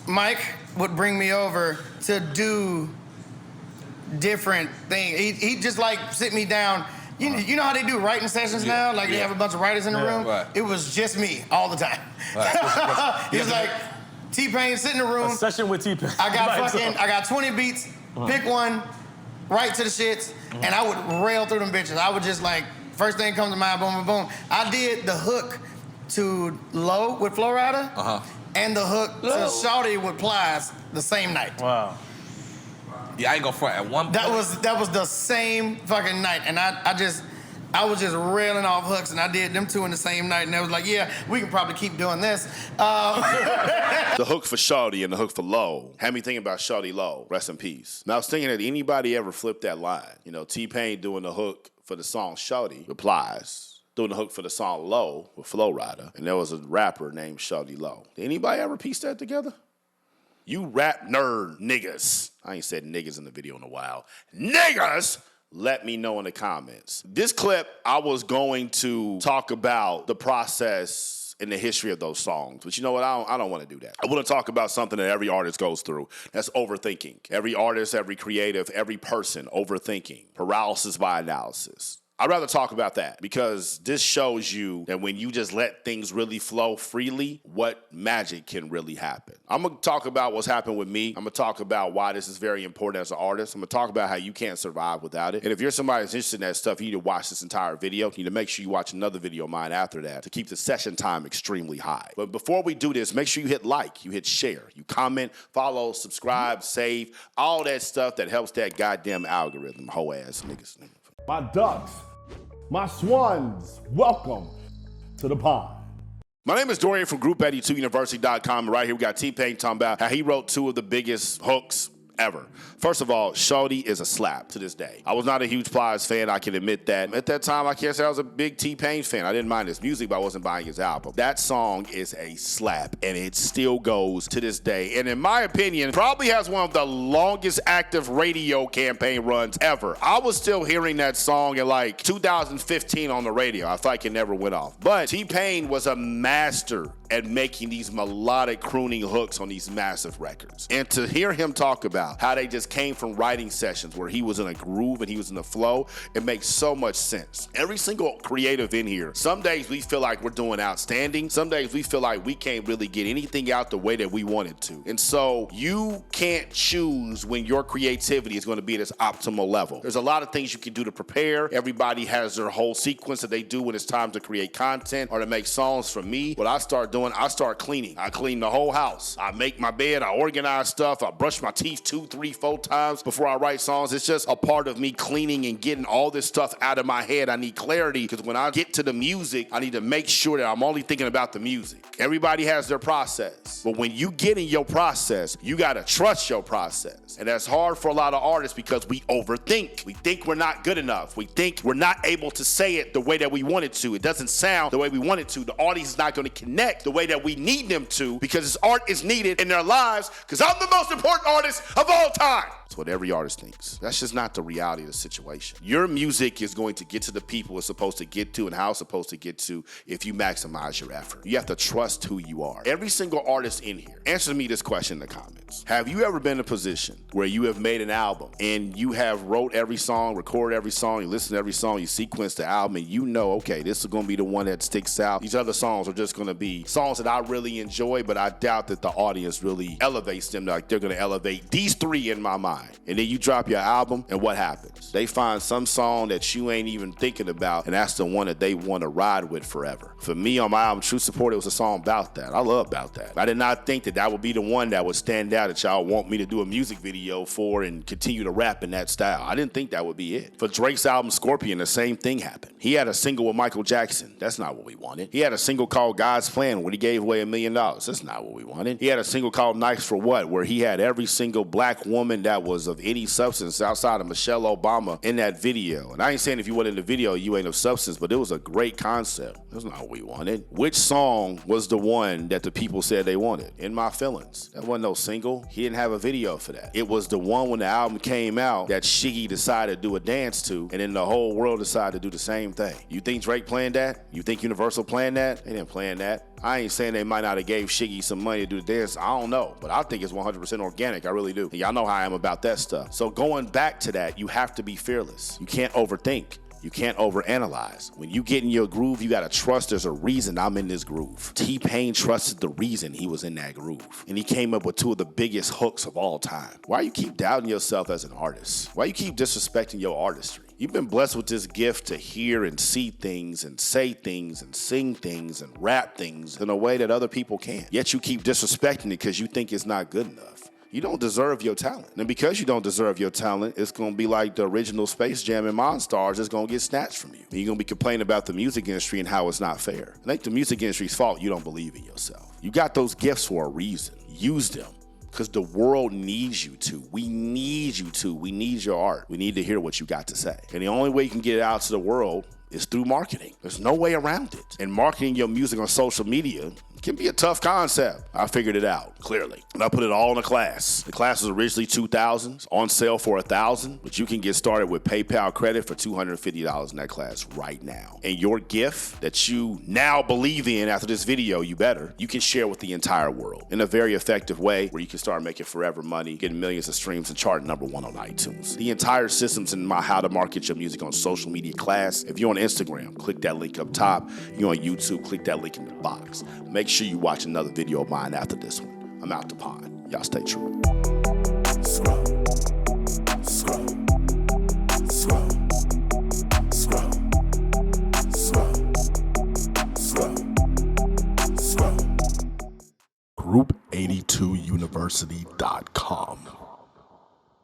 Mike would bring me over to do different things. He'd just like sit me down. You know how they do writing sessions now? Like they have a bunch of writers in the room? Right. It was just me all the time. Right. He was like, T-Pain, sit in the room. A session with T-Pain. I got 20 beats, pick one, write to the shits, and I would rail through them bitches. I would just like, first thing comes to mind, boom, boom, boom. I did the hook to Low with Flo Rida, and the hook to Shawty with Plies the same night. Wow. Yeah, I ain't gonna front. At one point, that was the same fucking night, and I was just railing off hooks, and I did them two in the same night, and they was like, yeah, we can probably keep doing this. The hook for Shawty and the hook for Low had me thinking about Shawty Low, rest in peace. And I was thinking that anybody ever flipped that line? You know, T-Pain doing the hook for the song Shawty with Plies, doing the hook for the song Low with Flo Rida, and there was a rapper named Shawty Low. Did anybody ever piece that together? You rap nerd niggas. I ain't said niggas in the video in a while. Niggas! Let me know in the comments. This clip, I was going to talk about the process and the history of those songs. But you know what? I don't want to do that. I want to talk about something that every artist goes through. That's overthinking. Every artist, every creative, every person overthinking. Paralysis by analysis. I'd rather talk about that because this shows you that when you just let things really flow freely, what magic can really happen. I'm going to talk about what's happened with me. I'm going to talk about why this is very important as an artist. I'm going to talk about how you can't survive without it. And if you're somebody that's interested in that stuff, you need to watch this entire video. You need to make sure you watch another video of mine after that to keep the session time extremely high. But before we do this, make sure you hit like, you hit share, you comment, follow, subscribe, save, all that stuff that helps that goddamn algorithm, hoe-ass niggas. My ducks, my swans, welcome to the pond. My name is Dorian from Group82University.com. Right here we got T-Pain talking about how he wrote two of the biggest hooks ever. First of all, Shawty is a slap to this day. I was not a huge Plies fan, I can admit that. At that time, I can't say I was a big T-Pain fan. I didn't mind his music, but I wasn't buying his album. That song is a slap, and it still goes to this day. And in my opinion, probably has one of the longest active radio campaign runs ever. I was still hearing that song in like 2015 on the radio. I feel like it never went off. But T-Pain was a master at making these melodic crooning hooks on these massive records. And to hear him talk about how they just came from writing sessions where he was in a groove and he was in the flow, it makes so much sense. Every single creative in here, some days we feel like we're doing outstanding. Some days we feel like we can't really get anything out the way that we wanted to. And so you can't choose when your creativity is going to be at its optimal level. There's a lot of things you can do to prepare. Everybody has their whole sequence that they do when it's time to create content or to make songs. For me, what I start doing, I start cleaning. I clean the whole house. I make my bed, I organize stuff, I brush my teeth 2, 3, 4 times before I write songs. It's just a part of me cleaning and getting all this stuff out of my head. I need clarity because when I get to the music, I need to make sure that I'm only thinking about the music. Everybody has their process, but when you get in your process, you got to trust your process. And that's hard for a lot of artists because we overthink. We think we're not good enough. We think we're not able to say it the way that we want it to. It doesn't sound the way we want it to. The audience is not going to connect the way that we need them to because this art is needed in their lives because I'm the most important artist of all time. That's what every artist thinks. That's just not the reality of the situation. Your music is going to get to the people it's supposed to get to and how it's supposed to get to if you maximize your effort. You have to trust who you are. Every single artist in here, answer me this question in the comments. Have you ever been in a position where you have made an album and you have wrote every song, recorded every song, you listen to every song, you sequence the album, and you know, okay, this is going to be the one that sticks out. These other songs are just going to be songs that I really enjoy, but I doubt that the audience really elevates them like they're going to elevate these three in my mind. And then you drop your album, and what happens? They find some song that you ain't even thinking about, and that's the one that they want to ride with forever. For me, on my album, True Support, it was a song about that. I love About That. I did not think that that would be the one that would stand out that y'all want me to do a music video for and continue to rap in that style. I didn't think that would be it. For Drake's album, Scorpion, the same thing happened. He had a single with Michael Jackson. That's not what we wanted. He had a single called God's Plan where he gave away $1 million. That's not what we wanted. He had a single called Nice for What, where he had every single black woman that was of any substance outside of Michelle Obama in that video. And I ain't saying if you went in the video, you ain't of substance, but it was a great concept. That's not what we wanted. Which song was the one that the people said they wanted? In My Feelings. That wasn't no single. He didn't have a video for that. It was the one when the album came out that Shiggy decided to do a dance to, and then the whole world decided to do the same thing. You think Drake planned that? You think Universal planned that? They didn't plan that. I ain't saying they might not have gave Shiggy some money to do the dance. I don't know, but I think it's 100% organic. I really do. And y'all know how I am about that stuff. So going back to that, you have to be fearless. You can't overthink. You can't overanalyze. When you get in your groove, you gotta trust there's a reason I'm in this groove. T-Pain trusted the reason he was in that groove. And he came up with two of the biggest hooks of all time. Why you keep doubting yourself as an artist? Why you keep disrespecting your artistry? You've been blessed with this gift to hear and see things and say things and sing things and rap things in a way that other people can't. Yet you keep disrespecting it because you think it's not good enough. You don't deserve your talent. And because you don't deserve your talent, it's going to be like the original Space Jam and Monstars. It's going to get snatched from you. And you're going to be complaining about the music industry and how it's not fair. It ain't the music industry's fault you don't believe in yourself. You got those gifts for a reason. Use them. Because the world needs you to. We need you to. We need your art. We need to hear what you got to say. And the only way you can get it out to the world is through marketing. There's no way around it. And marketing your music on social media can be a tough concept. I figured it out, clearly. And I put it all in a class. The class was originally $2,000. It's on sale for $1,000, but you can get started with PayPal credit for $250 in that class right now. And your gift that you now believe in after this video, you can share with the entire world in a very effective way where you can start making forever money, getting millions of streams and charting #1 on iTunes. The entire system's in my How to Market Your Music on Social Media class. If you're on Instagram, click that link up top. If you're on YouTube, click that link in the box. Make sure you watch another video of mine after this one. I'm out the pond. Y'all stay true. Scroll. Scroll. Scroll. Scroll. Scroll. Scroll. Scroll. Group82university.com